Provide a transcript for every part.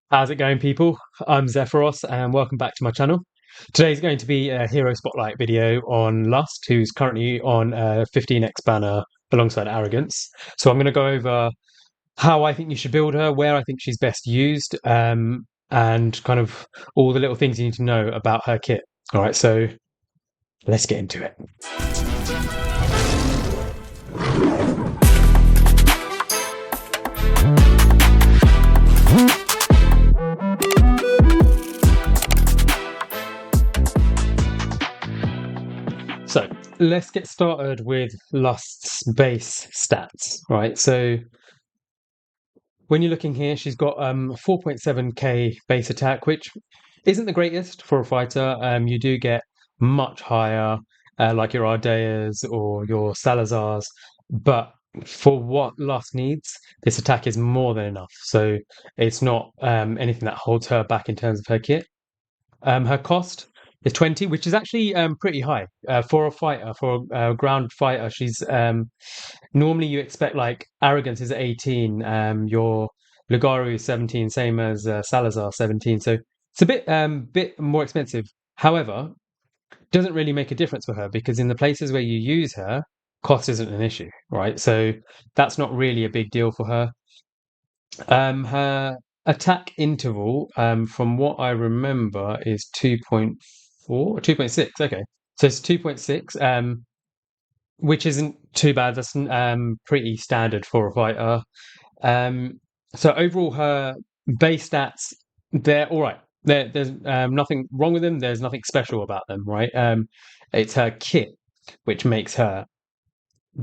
How's it going, people? I'm Zephyros, and welcome back to my channel. Today's going to be a hero spotlight video on Lust, who's currently on 15x banner alongside Arrogance. So I'm going to go over how I think you should build her, where I think she's best used, and kind of all the little things you need to know about her kit. All right, so let's get into it. So let's get started with Lust's base stats. Right, so when you're looking here, she's got 4.7k base attack, which isn't the greatest for a fighter. You do get much higher, like your Ardeas or your Salazars, but for what Lust needs, this attack is more than enough. So it's not anything that holds her back in terms of her kit. Her cost is 20, which is actually pretty high for a fighter, for a ground fighter. She's normally you expect like Arrogance is 18, your Lugaru is 17, same as Salazar 17. So it's a bit more expensive. However, doesn't really make a difference for her because in the places where you use her, cost isn't an issue, right? So that's not really a big deal for her. Her attack interval, from what I remember, is 2.4 or 2.6. Okay, so it's 2.6, which isn't too bad. That's pretty standard for a fighter. So overall, her base stats, they're all right. There's nothing wrong with them. There's nothing special about them, right? It's her kit which makes her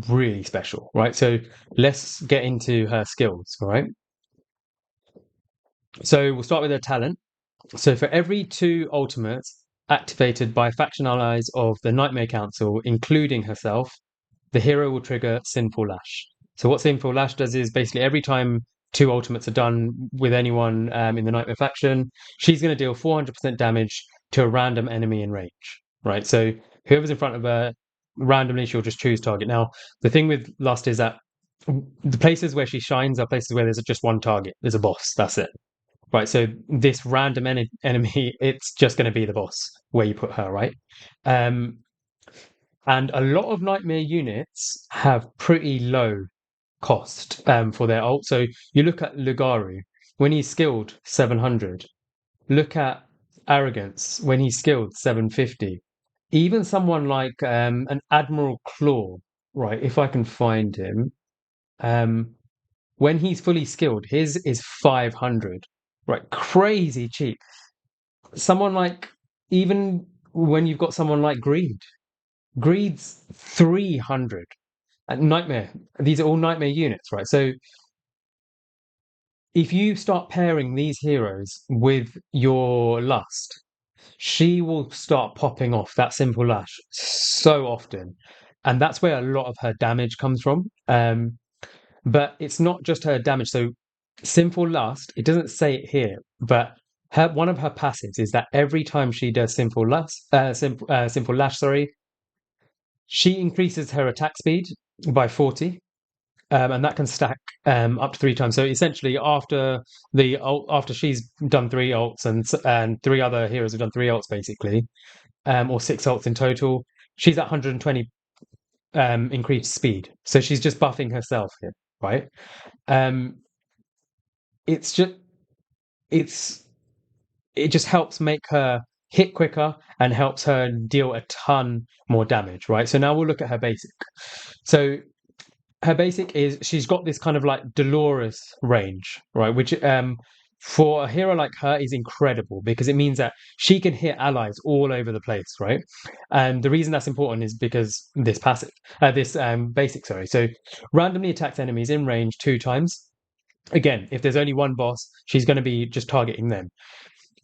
really special, right? So let's get into her skills, all right? So we'll start with her talent. So for every 2 ultimates activated by faction allies of the Nightmare Council, including herself, the hero will trigger Sinful Lash. So what Sinful Lash does is basically every time 2 ultimates are done with anyone in the Nightmare faction, she's going to deal 400% damage to a random enemy in range, right? So whoever's in front of her, randomly she'll just choose target. Now, the thing with Lust is that the places where she shines are places where there's just one target. There's a boss. That's it. Right, so this random enemy, it's just going to be the boss where you put her, right? Um, and a lot of Nightmare units have pretty low cost for their ult. So you look at Lugaru, when he's skilled 700. Look at Arrogance, when he's skilled 750. Even someone like an Admiral Claw, right, if I can find him, um, when he's fully skilled, his is 500. Right, crazy cheap. Someone like, even when you've got someone like Greed's 300. And Nightmare, these are all Nightmare units, right? So if you start pairing these heroes with your Lust, she will start popping off that Simple Lash so often. And that's where a lot of her damage comes from. But it's not just her damage. So Sinful Lust, it doesn't say it here, but one of her passives is that every time she does Simple Lash, sorry, she increases her attack speed by 40, and that can stack up to 3 times. So essentially, after she's done 3 ults and 3 other heroes have done 3 ults, basically, or 6 ults in total, she's at 120 increased speed. So she's just buffing herself here, right? Um, it's just it's it just helps make her hit quicker and helps her deal a ton more damage, right? So now we'll look at her basic. So her basic is she's got this kind of like Dolores range, right? Which for a hero like her is incredible because it means that she can hit allies all over the place, right? And the reason that's important is because this basic, sorry. So randomly attacks enemies in range 2 times. Again, if there's only one boss, she's going to be just targeting them.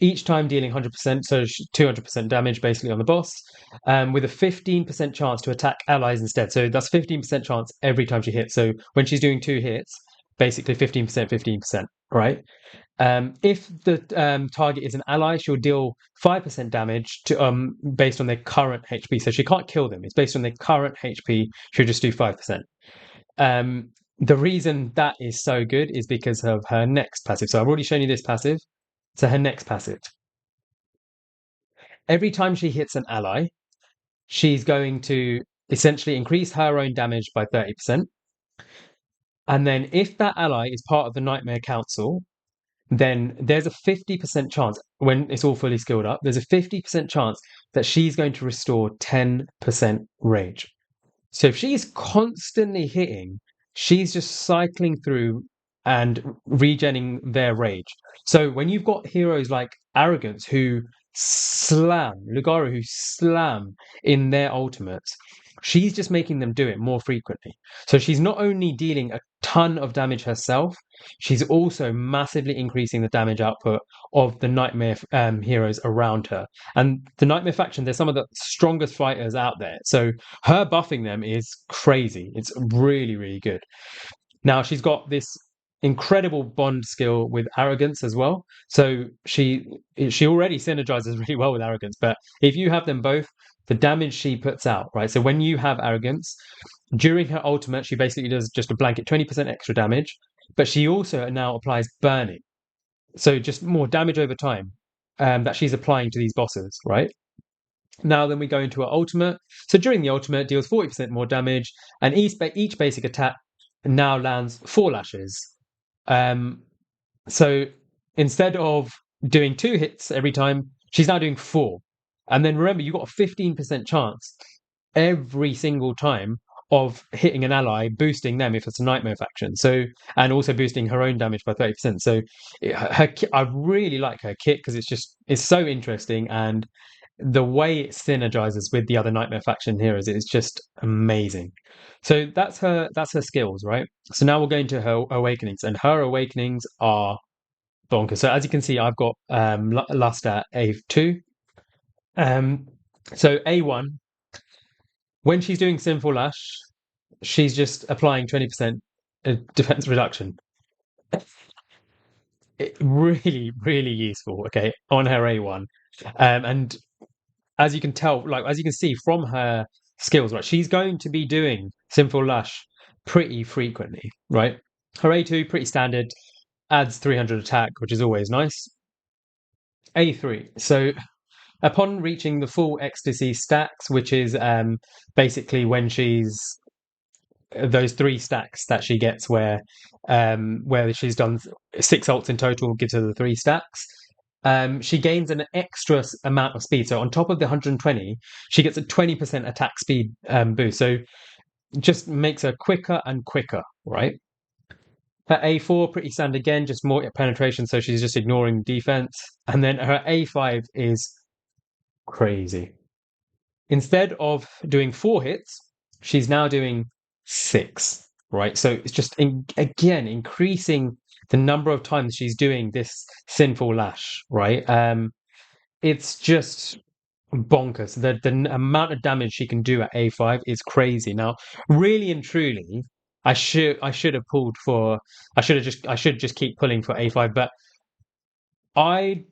Each time dealing 100%, so 200% damage basically on the boss, with a 15% chance to attack allies instead. So that's 15% chance every time she hits. So when she's doing 2 hits, basically 15%, 15%, right? If the target is an ally, she'll deal 5% damage to based on their current HP. So she can't kill them. It's based on their current HP. She'll just do 5%. The reason that is so good is because of her next passive. So I've already shown you this passive. So her next passive. Every time she hits an ally, she's going to essentially increase her own damage by 30%. And then if that ally is part of the Nightmare Council, then there's a 50% chance when it's all fully skilled up, there's a 50% chance that she's going to restore 10% rage. So if she's constantly hitting, she's just cycling through and regenning their rage. So when you've got heroes like Arrogance who slam, Lugaru who slam in their ultimates, she's just making them do it more frequently. So she's not only dealing a ton of damage herself, she's also massively increasing the damage output of the Nightmare heroes around her. And the Nightmare faction, they're some of the strongest fighters out there. So her buffing them is crazy. It's really, really good. Now she's got this incredible bond skill with Arrogance as well. So she already synergizes really well with Arrogance. But if you have them both, the damage she puts out, right? So when you have Arrogance, during her ultimate, she basically does just a blanket 20% extra damage, but she also now applies burning. So just more damage over time that she's applying to these bosses, right? Now then we go into our ultimate. So during the ultimate, it deals 40% more damage, and each basic attack now lands 4 lashes. Um, so instead of doing 2 hits every time, she's now doing 4. And then remember, you've got a 15% chance every single time of hitting an ally, boosting them if it's a Nightmare faction. So, and also boosting her own damage by 30%. So I really like her kit because it's so interesting, and the way it synergizes with the other Nightmare faction heroes is just amazing. So that's her skills, right? So now we'll go into her awakenings, and her awakenings are bonkers. So as you can see, I've got Lust at A2. Um, so A1, when she's doing Sinful Lash, she's just applying 20% defense reduction. It really, really useful. Okay, on her A1, and as you can tell, like as you can see from her skills, right, she's going to be doing Sinful Lash pretty frequently, right? Her A2 pretty standard, adds 300 attack, which is always nice. A3. So upon reaching the full ecstasy stacks, which is basically when she's those 3 stacks that she gets where she's done 6 ults in total, gives her the 3 stacks. She gains an extra amount of speed. So on top of the 120, she gets a 20% attack speed boost. So just makes her quicker and quicker, right? Her A4, pretty standard again, just more penetration. So she's just ignoring defense. And then her A5 is crazy. Instead of doing 4 hits, she's now doing 6, right? So it's just, again, increasing the number of times she's doing this Sinful Lash, right? It's just bonkers. The amount of damage she can do at A5 is crazy. Now, really and truly, I should have pulled for I should just keep pulling for A5, but I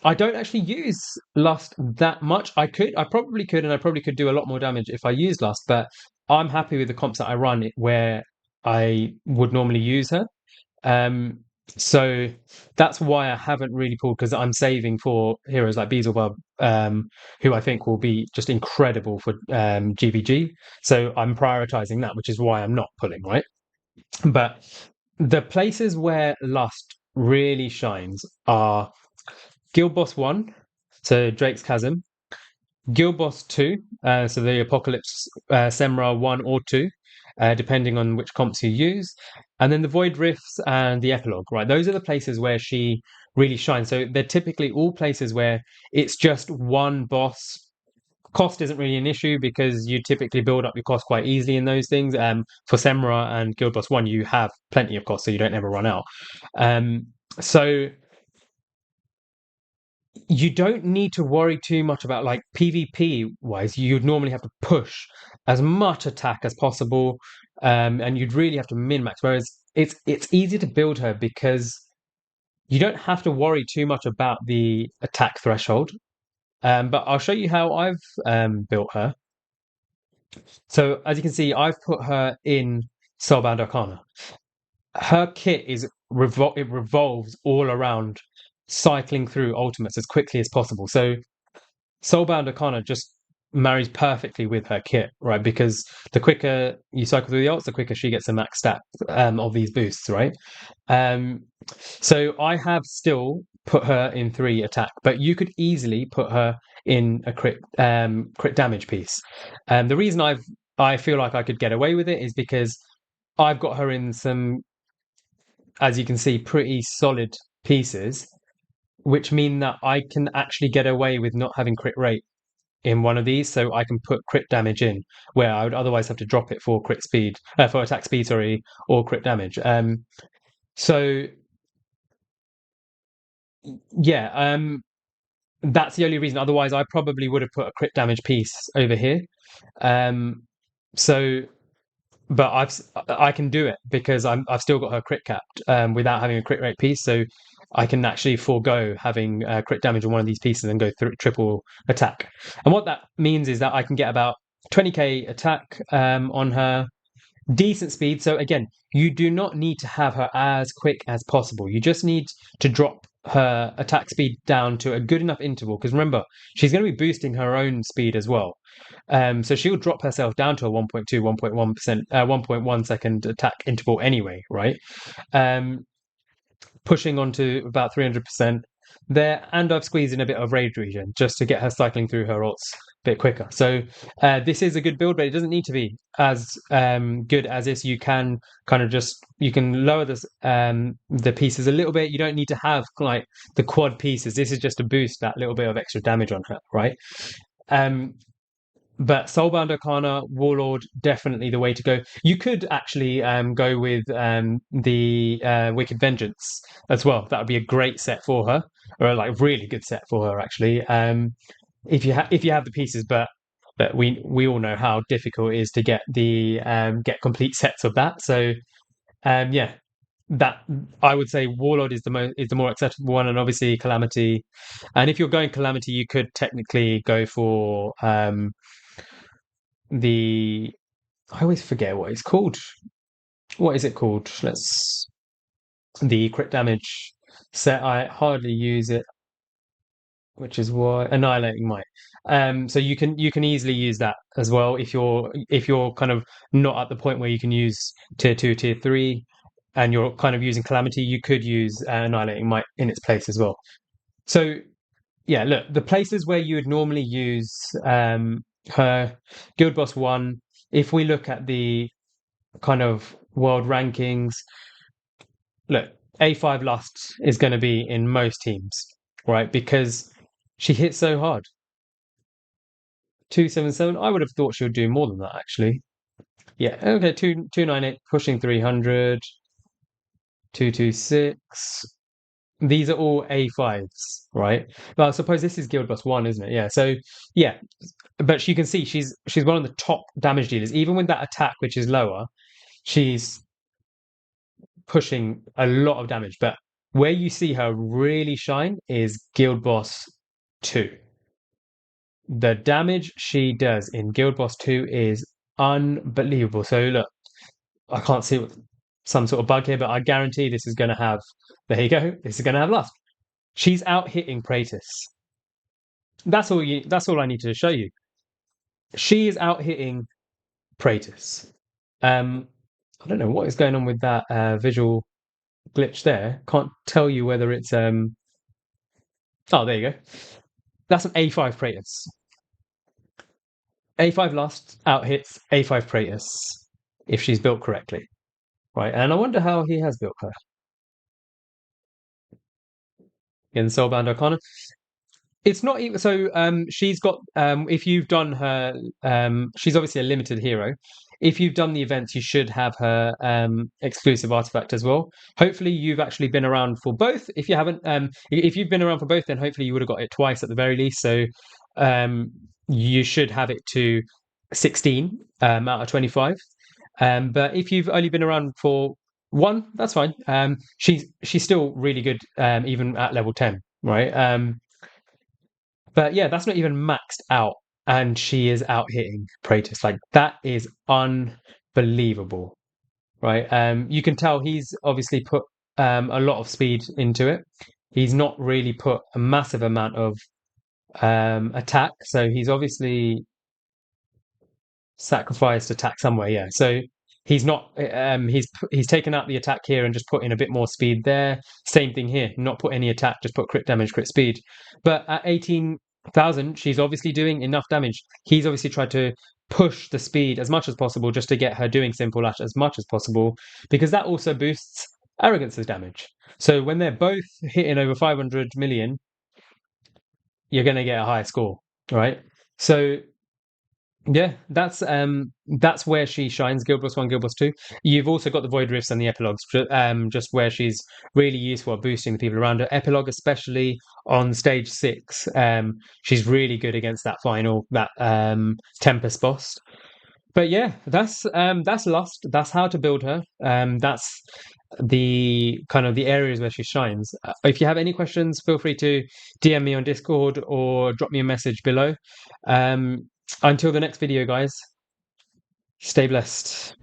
I don't actually use Lust that much. I probably could, and I probably could do a lot more damage if I used Lust, but I'm happy with the comps that I run where I would normally use her. Um, so that's why I haven't really pulled, because I'm saving for heroes like Beelzebub, who I think will be just incredible for GVG. So I'm prioritizing that, which is why I'm not pulling, right? But the places where Lust really shines are Guild Boss 1, so Drake's Chasm, Guild Boss 2, so the Apocalypse Semra 1 or 2, depending on which comps you use, and then the Void Rifts and the Epilogue, right? Those are the places where she really shines. So they're typically all places where it's just one boss. Cost isn't really an issue because you typically build up your cost quite easily in those things. For Semra and Guild Boss 1, you have plenty of cost, so you don't ever run out. So you don't need to worry too much about, like, PvP wise. You'd normally have to push as much attack as possible, and you'd really have to min max. Whereas it's easy to build her because you don't have to worry too much about the attack threshold. But I'll show you how I've built her. So as you can see, I've put her in Soulbound Arcana. Her kit it revolves all around cycling through ultimates as quickly as possible. So Soulbound Arcana just marries perfectly with her kit, right? Because the quicker you cycle through the ults, the quicker she gets a max stat of these boosts, right? Um, so I have still put her in 3 attack, but you could easily put her in a crit damage piece. The reason I feel like I could get away with it is because I've got her in some, as you can see, pretty solid pieces, which mean that I can actually get away with not having crit rate in one of these, so I can put crit damage in where I would otherwise have to drop it for crit speed, for attack speed, sorry, or crit damage. So yeah, that's the only reason. Otherwise, I probably would have put a crit damage piece over here. Um, so, but I can do it because I've still got her crit capped without having a crit rate piece. So I can actually forego having crit damage on one of these pieces and go through triple attack. And what that means is that I can get about 20k attack on her, decent speed. So again, you do not need to have her as quick as possible. You just need to drop her attack speed down to a good enough interval. Because remember, she's going to be boosting her own speed as well. So she'll drop herself down to a 1.2, 1.1%, 1.1 second attack interval anyway, right? Um, Pushing on to about 300% there, and I've squeezed in a bit of Rage Regen just to get her cycling through her ults a bit quicker. So this is a good build, but it doesn't need to be as good as this. You can kind of just you can lower the pieces a little bit. You don't need to have like the quad pieces. This is just to boost that little bit of extra damage on her, right? Um, but Soulbound Arcana, Warlord, definitely the way to go. You could actually go with the Wicked Vengeance as well. That would be a great set for her, or like really good set for her actually. If you have the pieces, but we all know how difficult it is to get complete sets of that. So yeah, that I would say Warlord is the more acceptable one, and obviously Calamity. And if you're going Calamity, you could technically go for the I always forget what it's called. What is it called? Let's the crit damage set. I hardly use it, which is why Annihilating Might. So you can easily use that as well if you're kind of not at the point where you can use tier 2, tier 3, and you're kind of using Calamity. You could use Annihilating Might in its place as well. So yeah, look, the places where you would normally use her Guild Boss 1, if we look at the kind of world rankings, look, A5 Lust is going to be in most teams, right? Because she hits so hard. 277, I would have thought she would do more than that, actually. Yeah, okay, 298, pushing 300, 226. These are all A5s, right? But I suppose this is Guild Boss 1, isn't it? Yeah, so yeah, but you can see she's one of the top damage dealers. Even with that attack, which is lower, she's pushing a lot of damage. But where you see her really shine is Guild Boss 2. The damage she does in Guild Boss 2 is unbelievable. So look, I can't see some sort of bug here, but I guarantee this is going to have. There you go. This is going to have Lust. She's out hitting Praetus. That's all you. That's all I need to show you. She is out hitting Praetus. I don't know what is going on with that visual glitch there. Can't tell you whether it's Oh, there you go. That's an A5 Praetus. A5 Lust out hits A5 Praetus if she's built correctly, right? And I wonder how he has built her in Soulbound Arcana. It's not even so. She's got. If you've done her, she's obviously a limited hero. If you've done the events, you should have her exclusive artifact as well. Hopefully, you've actually been around for both. If you haven't, if you've been around for both, then hopefully you would have got it twice at the very least. So, you should have it to 16 out of 25. But if you've only been around for one, that's fine. She's still really good, even at level 10, right? But yeah, that's not even maxed out, and she is out hitting Praetus. Like that is unbelievable, right? You can tell he's obviously put a lot of speed into it. he's not really put a massive amount of attack. So he's obviously sacrificed attack somewhere, yeah. So he's not he's taken out the attack here and just put in a bit more speed there. Same thing here, not put any attack, just put crit damage, crit speed. But at 18,000, she's obviously doing enough damage. He's obviously tried to push the speed as much as possible just to get her doing simple lash as much as possible, because that also boosts Arrogance's damage. So when they're both hitting over 500 million, you're going to get a higher score, right? So yeah, that's where she shines. Guild Boss 1, Guild Boss 2. You've also got the Void Rifts and the Epilogues, just where she's really useful at boosting the people around her. Epilogue, especially on stage 6, she's really good against that final, that Tempest boss. But yeah, that's Lust. That's how to build her. That's the kind of the areas where she shines. If you have any questions, feel free to DM me on Discord or drop me a message below. Until the next video, guys, stay blessed.